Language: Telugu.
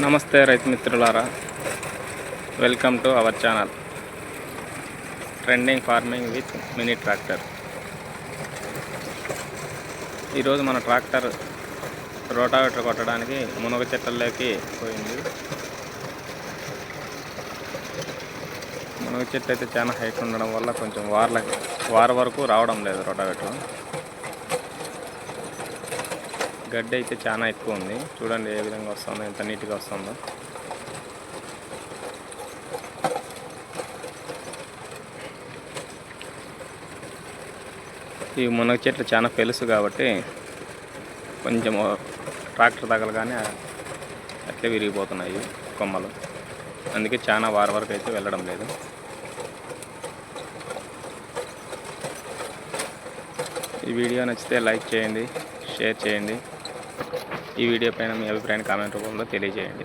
నమస్తే రైతు మిత్రులారా, welcome to our channel trending farming with mini tractor. ఈరోజు మన ట్రాక్టర్ రోటావేటర్ కొట్టడానికి మునగ చెట్లలోకి పోయింది. మునగ చెట్టు అయితే చాలా హైట్ ఉండడం వల్ల కొంచెం వార వరకు రావడం లేదు రోటావేటర్. గడ్డి అయితే చాలా ఎక్కువ ఉంది. చూడండి ఏ విధంగా వస్తుందో, ఎంత నీట్గా వస్తుందో. ఈ మునగ చెట్లు చాలా పెలుసు కాబట్టి కొంచెం ట్రాక్టర్ తగలగానే అట్లే విరిగిపోతున్నాయి కొమ్మలు. అందుకే చాలా వార వరకు అయితే వెళ్ళడం లేదు. ఈ వీడియో నచ్చితే లైక్ చేయండి, షేర్ చేయండి. ఈ వీడియో పైన మీ అభిప్రాయాన్ని కామెంట్ రూపంలో తెలియజేయండి.